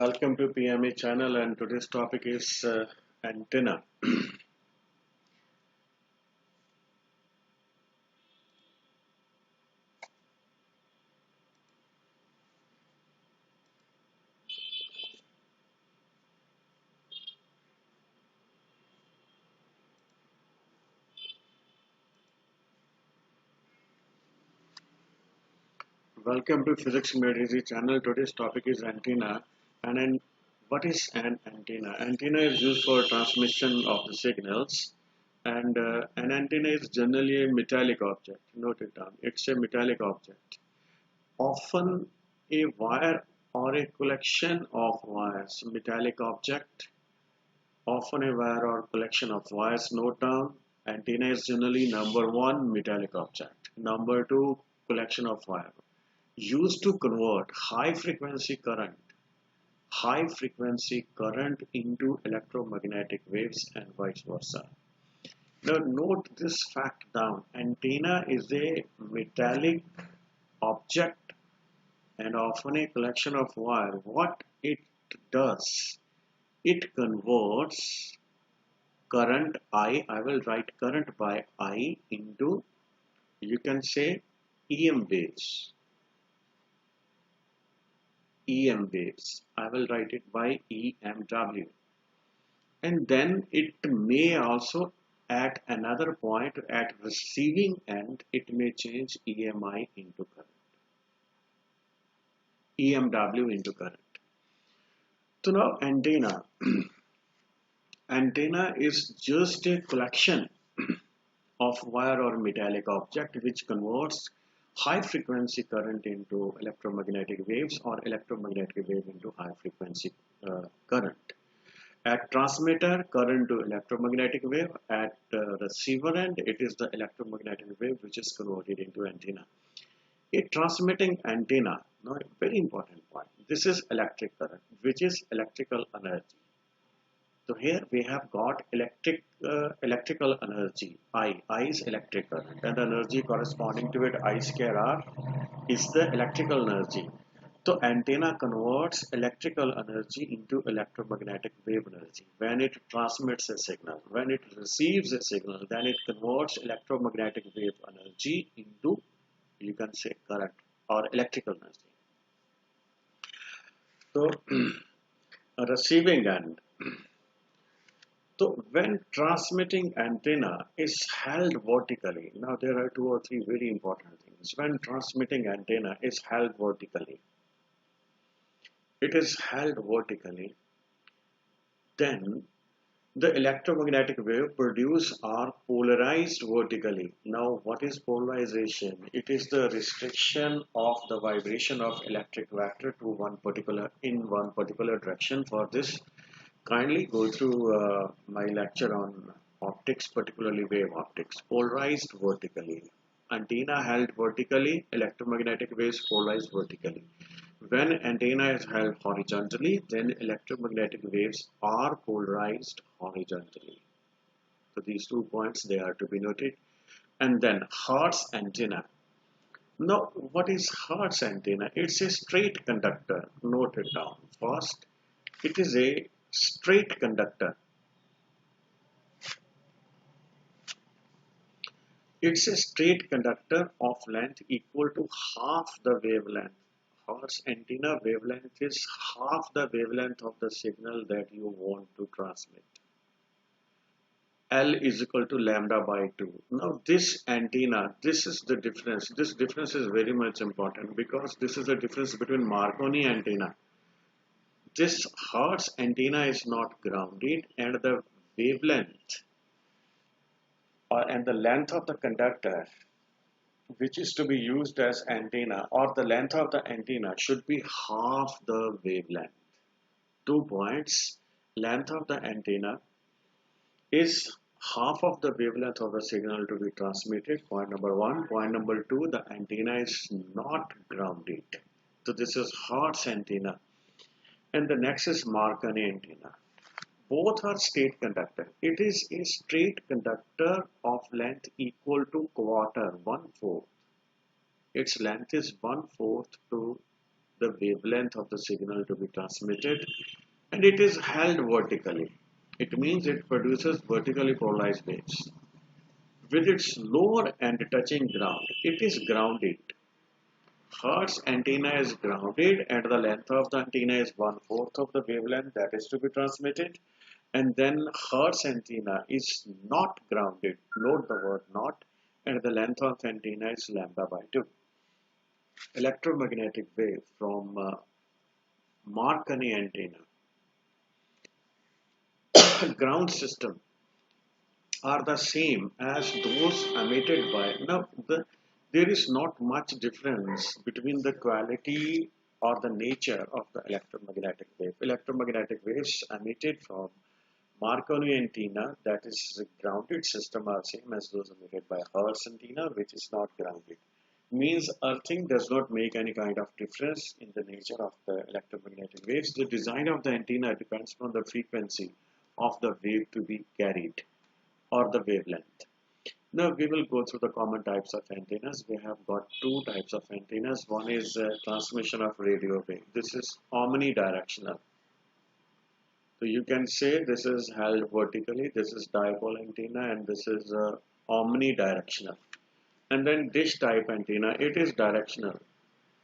Welcome to PME channel, and today's topic is antenna. Welcome to Physics Made Easy channel. Today's topic is antenna. What is an antenna? Antenna is used for transmission of the signals, and an antenna is generally a metallic object. Note it down. It's a metallic object, often a wire or a collection of wires. Metallic object, often a wire or collection of wires. Note down. Antenna is generally number one, metallic object. Number two, collection of wire. Used to convert high frequency current into electromagnetic waves and vice versa. Now note this fact down. Antenna is a metallic object and often a collection of wire. What it does, it converts current I will write current by I into, you can say, EM waves. I will write it by EMW, and then it may also at another point at receiving end it may change EMI into current, EMW into current. So now antenna antenna is just a collection of wire or metallic object which converts high frequency current into electromagnetic waves or electromagnetic wave into high frequency current. At transmitter, current to electromagnetic wave. At receiver end, it is the electromagnetic wave which is converted into antenna. A transmitting antenna, now a very important point, this is electric current, which is electrical energy. So here we have got electrical energy. I is electric current, and energy corresponding to it, I square R, is the electrical energy. So antenna converts electrical energy into electromagnetic wave energy. When it transmits a signal, when it receives a signal, then it converts electromagnetic wave energy into, you can say, current or electrical energy. So receiving end. So when transmitting antenna is held vertically, now there are two or three very important things. When transmitting antenna is held vertically, then the electromagnetic wave produced are polarized vertically. Now what is polarization? It is the restriction of the vibration of electric vector to one particular direction. For this, kindly go through my lecture on optics, particularly wave optics. Polarized vertically. Antenna held vertically, electromagnetic waves polarized vertically. When antenna is held horizontally, then electromagnetic waves are polarized horizontally. So these 2 points, they are to be noted. And then Hertz antenna. Now what is Hertz antenna? It's a straight conductor. Note it down. First, it is a straight conductor. It's a straight conductor of length equal to half the wavelength. Hertz antenna wavelength is half the wavelength of the signal that you want to transmit. L is equal to lambda by 2. Now this antenna, this is the difference. This difference is very much important because this is the difference between Marconi antenna. This Hertz antenna is not grounded, and the wavelength and the length of the conductor which is to be used as antenna, or the length of the antenna, should be half the wavelength. 2 points. Length of the antenna is half of the wavelength of the signal to be transmitted. Point number 1. Point number 2, the antenna is not grounded. So this is Hertz antenna. And the next is Marconi antenna. Both are straight conductor. It is a straight conductor of length equal to quarter, 1/4. Its length is 1/4 to the wavelength of the signal to be transmitted, and it is held vertically. It means it produces vertically polarized waves. With its lower end touching ground, it is grounded. Hertz antenna is grounded and the length of the antenna is 1/4 of the wavelength that is to be transmitted. And then Hertz antenna is not grounded, note the word not, and the length of the antenna is lambda by 2. Electromagnetic wave from Marconi antenna ground system are the same as those emitted by. Now, there is not much difference between the quality or the nature of the electromagnetic wave. Electromagnetic waves emitted from Marconi antenna, that is a grounded system, are same as those emitted by Hertz antenna, which is not grounded. Means earthing does not make any kind of difference in the nature of the electromagnetic waves. The design of the antenna depends on the frequency of the wave to be carried or the wavelength. Now we will go through the common types of antennas. We have got two types of antennas. One is transmission of radio wave. This is omnidirectional. So you can say this is held vertically, this is dipole antenna, and this is omnidirectional. And then dish type antenna, it is directional.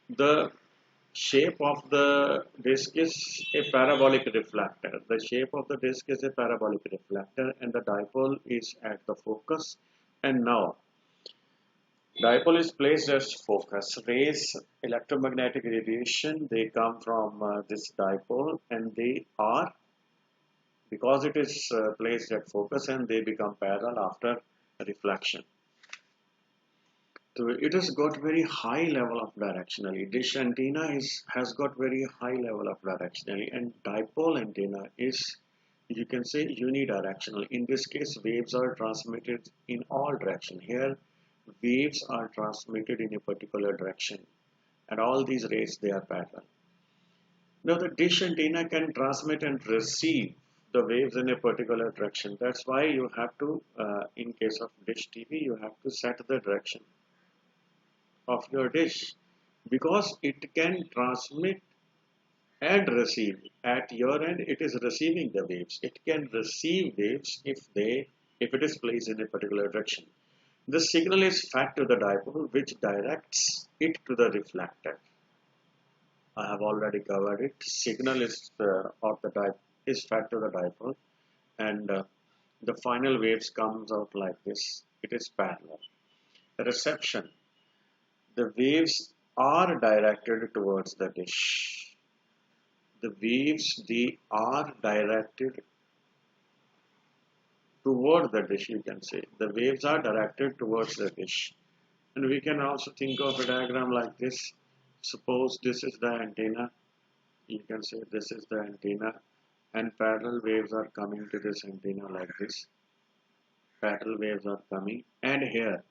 The shape of the disc is a parabolic reflector. The shape of the disc is a parabolic reflector, and the dipole is at the focus. And now dipole is placed as focus. Rays, electromagnetic radiation, they come from this dipole, and they are, because it is placed at focus, and they become parallel after reflection. So it has got very high level of directionality. Dish antenna has got very high level of directionality, and dipole antenna is, you can say, unidirectional. In this case, waves are transmitted in all directions. Here, waves are transmitted in a particular direction, and all these rays, they are parallel. Now, the dish antenna can transmit and receive the waves in a particular direction. That's why you have to, in case of dish TV, you have to set the direction of your dish, because it can transmit and receive. At your end, it is receiving the waves. It can receive waves if it is placed in a particular direction. The signal is fed to the dipole, which directs it to the reflector. I have already covered it. Signal is is fed to the dipole, and the final waves comes out like this. It is parallel. Reception. The waves are directed towards the dish. The waves, they are directed toward the dish, you can say. The waves are directed towards the dish. And we can also think of a diagram like this. Suppose this is the antenna. You can say this is the antenna, and parallel waves are coming to this antenna like this. Parallel waves are coming, and here,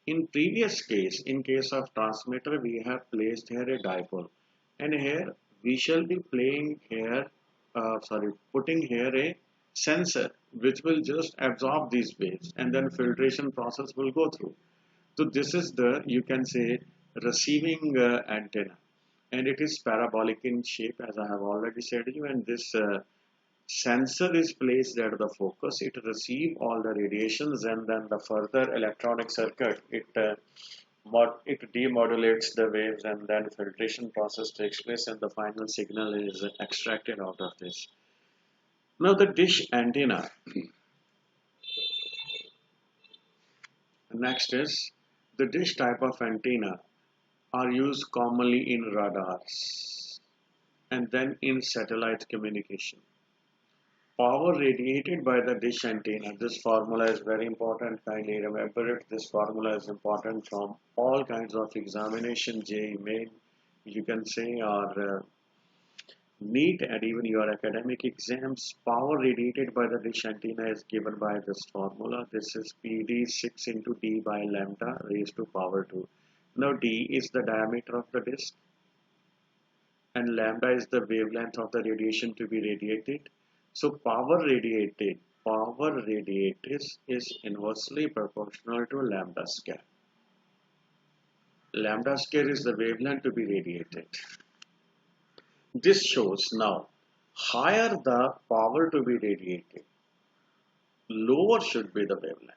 in previous case, in case of transmitter, we have placed here a dipole, and here we shall be putting here a sensor which will just absorb these waves, and then filtration process will go through. So this is the, you can say, receiving antenna, and it is parabolic in shape, as I have already said to you, and this sensor is placed at the focus. It receives all the radiations, and then the further electronic circuit, it demodulates the waves, and then filtration process takes place, and the final signal is extracted out of this. Now the dish antenna. Next is the dish type of antenna are used commonly in radars and then in satellite communication. Power radiated by the dish antenna. This formula is very important. Kindly remember it. This formula is important from all kinds of examination, JEE main, you can say, or NEET, and even your academic exams. Power radiated by the dish antenna is given by this formula. This is PD 6 into D by lambda raised to power 2. Now D is the diameter of the disk, and lambda is the wavelength of the radiation to be radiated. So power radiated is inversely proportional to lambda square. Lambda square is the wavelength to be radiated. This shows now higher the power to be radiated, lower should be the wavelength.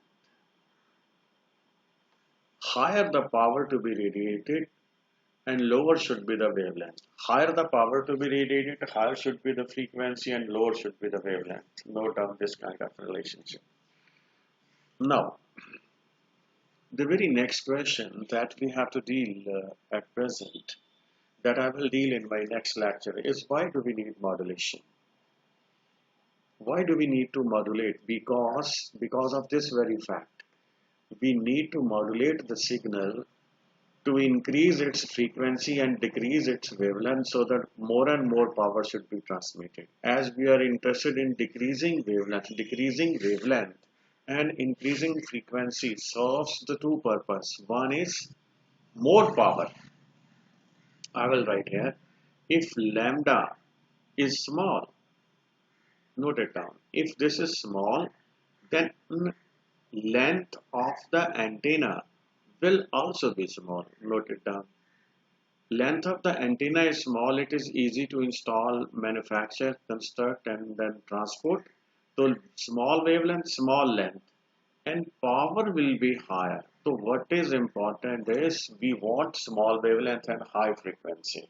Higher the power to be radiated and lower should be the wavelength. Higher the power to be radiated, higher should be the frequency and lower should be the wavelength. Note down this kind of relationship. Now, the very next question that we have to deal at present, that I will deal in my next lecture, is why do we need modulation? Why do we need to modulate? Because of this very fact. We need to modulate the signal to increase its frequency and decrease its wavelength so that more and more power should be transmitted. As we are interested in decreasing wavelength and increasing frequency serves the two purposes. One is more power. I will write here, if lambda is small, note it down. If this is small, then length of the antenna will also be small. Note it down. Length of the antenna is small. It is easy to install, manufacture, construct, and then transport. So small wavelength, small length, and power will be higher. So what is important is we want small wavelength and high frequency,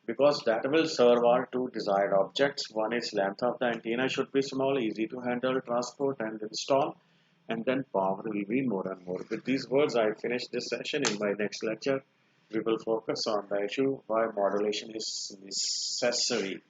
because that will serve our two desired objects. One is length of the antenna should be small, easy to handle, transport, and install, and then power will be more and more. With these words, I finish this session. In my next lecture, we will focus on the issue why modulation is necessary